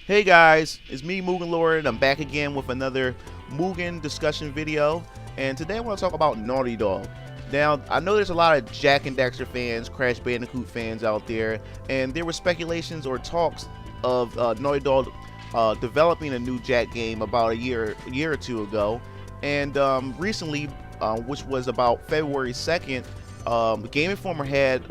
Hey guys, it's me MugenLord and I'm back again with another Mugen discussion video, and today I want to talk about Naughty Dog. Now, I know there's a lot of Jak and Daxter fans, Crash Bandicoot fans out there, and there were speculations or talks of Naughty Dog developing a new Jak game about a year or two ago, and recently, which was about February 2nd, Game Informer had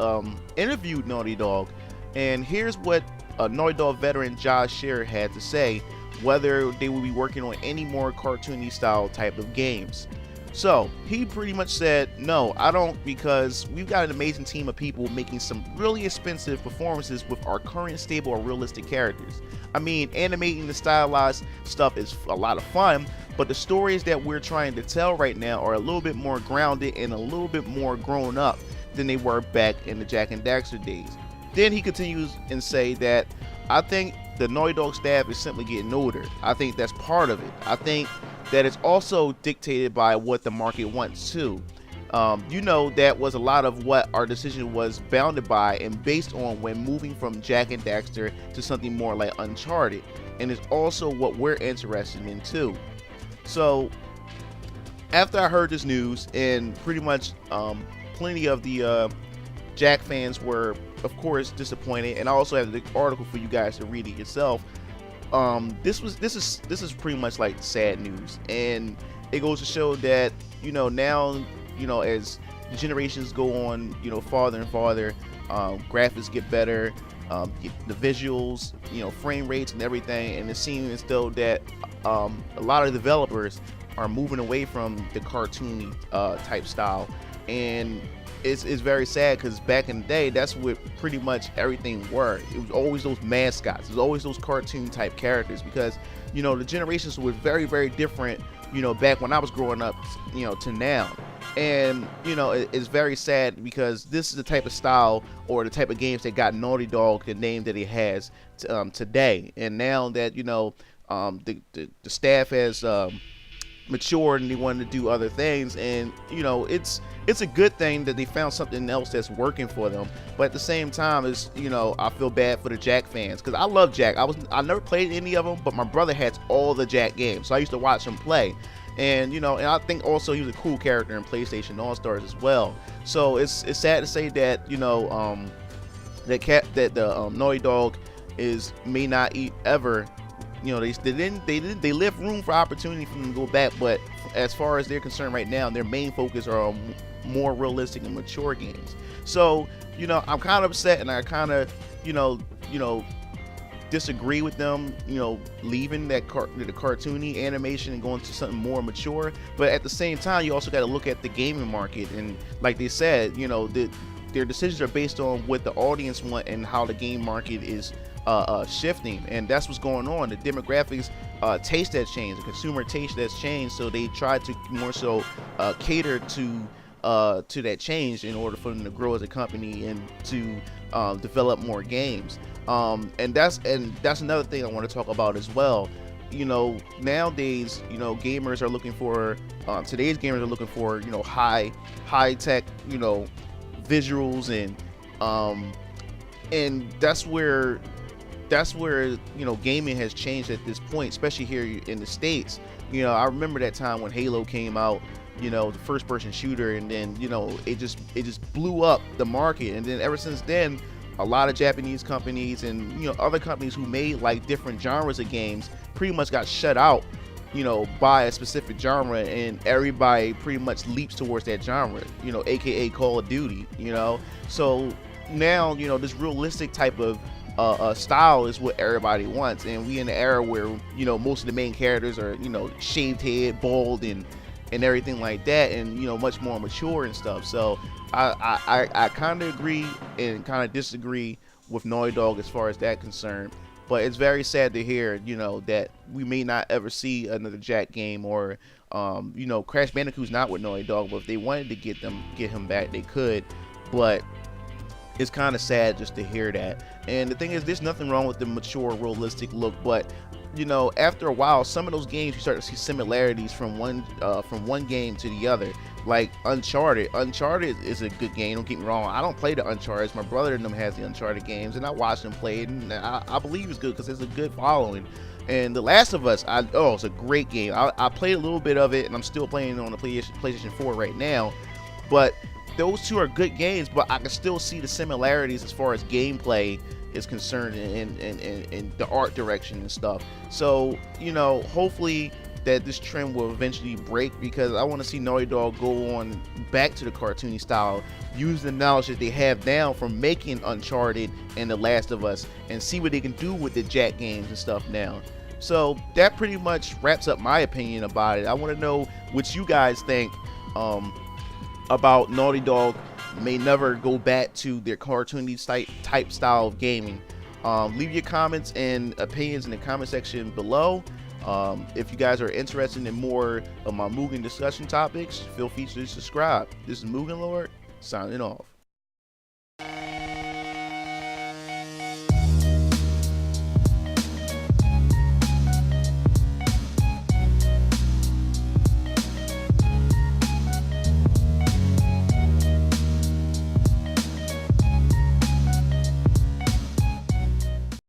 interviewed Naughty Dog, and here's what Naughty Dog veteran Josh Scherer had to say whether they will be working on any more cartoony style type of games. So he pretty much said, no, I don't, because we've got an amazing team of people making some really expensive performances with our current stable of realistic characters. I mean, animating the stylized stuff is a lot of fun, but the stories that we're trying to tell right now are a little bit more grounded and a little bit more grown up than they were back in the Jak and Daxter days. Then he continues and say that I think the Naughty Dog staff is simply getting older. I think that's part of it. I think that it's also dictated by what the market wants too. That was a lot of what our decision was bounded by and based on when moving from Jak and Daxter to something more like Uncharted. And it's also what we're interested in too. So after I heard this news, and pretty much plenty of the Jak fans were, of course, disappointed, and I also have the article for you guys to read it yourself. This is pretty much like sad news, and it goes to show that now as the generations go on, farther and farther, graphics get better, the visuals, frame rates and everything, and it seems as though that a lot of developers are moving away from the cartoony type style, and it's very sad because back in the day, that's what pretty much everything were. It was always those mascots. It was always those cartoon type characters because, the generations were very, very different, back when I was growing up, to now. And, it's very sad because this is the type of style or the type of games that got Naughty Dog the name that it has today. And now that, the staff has matured and they wanted to do other things, and it's a good thing that they found something else that's working for them. But at the same time, it's I feel bad for the Jak fans because I love Jak. I never played any of them, but my brother has all the Jak games, so I used to watch him play. And and I think also he was a cool character in PlayStation All Stars as well. So it's sad to say that the Naughty Dog may not ever. They left room for opportunity for them to go back, but as far as they're concerned right now, their main focus are on more realistic and mature games. So I'm kind of upset, and I kind of disagree with them leaving the cartoony animation and going to something more mature. But at the same time, you also got to look at the gaming market, and like they said, their decisions are based on what the audience want and how the game market is shifting, and that's what's going on. The demographics taste has changed, the consumer taste has changed, so they try to more so cater to that change in order for them to grow as a company and to develop more games. And that's another thing I want to talk about as well. Nowadays, gamers are looking for today's gamers are looking for high tech visuals, and that's where gaming has changed at this point, especially here in the States. I remember that time when Halo came out, the first person shooter, and then it just blew up the market. And then ever since then, a lot of Japanese companies and other companies who made like different genres of games pretty much got shut out by a specific genre, and everybody pretty much leaps towards that genre, aka Call of Duty. So now this realistic type of style is what everybody wants, and we in the era where most of the main characters are shaved head, bald, and everything like that, and much more mature and stuff. So I kind of agree and kind of disagree with Naughty Dog as far as that concerned. But it's very sad to hear that we may not ever see another Jak game, or Crash Bandicoot's not with Naughty Dog, but if they wanted to get him back, they could. But it's kind of sad just to hear that. And the thing is, there's nothing wrong with the mature, realistic look, but after a while, some of those games you start to see similarities from one game to the other. like Uncharted. Uncharted is a good game, don't get me wrong. I don't play the Uncharted. My brother and them has the Uncharted games, and I watch them play it, and I believe it's good because it's a good following. And The Last of Us, it's a great game. I played a little bit of it, and I'm still playing it on the PlayStation 4 right now. But those two are good games, but I can still see the similarities as far as gameplay is concerned, and the art direction and stuff. So, you know, hopefully that this trend will eventually break, because I want to see Naughty Dog go on back to the cartoony style, use the knowledge that they have now from making Uncharted and The Last of Us, and see what they can do with the Jak games and stuff now. So that pretty much wraps up my opinion about it. I want to know what you guys think about Naughty Dog may never go back to their cartoony type style of gaming. Leave your comments and opinions in the comment section below. If you guys are interested in more of my Mugen discussion topics, feel free to subscribe. This is MugenLord signing off.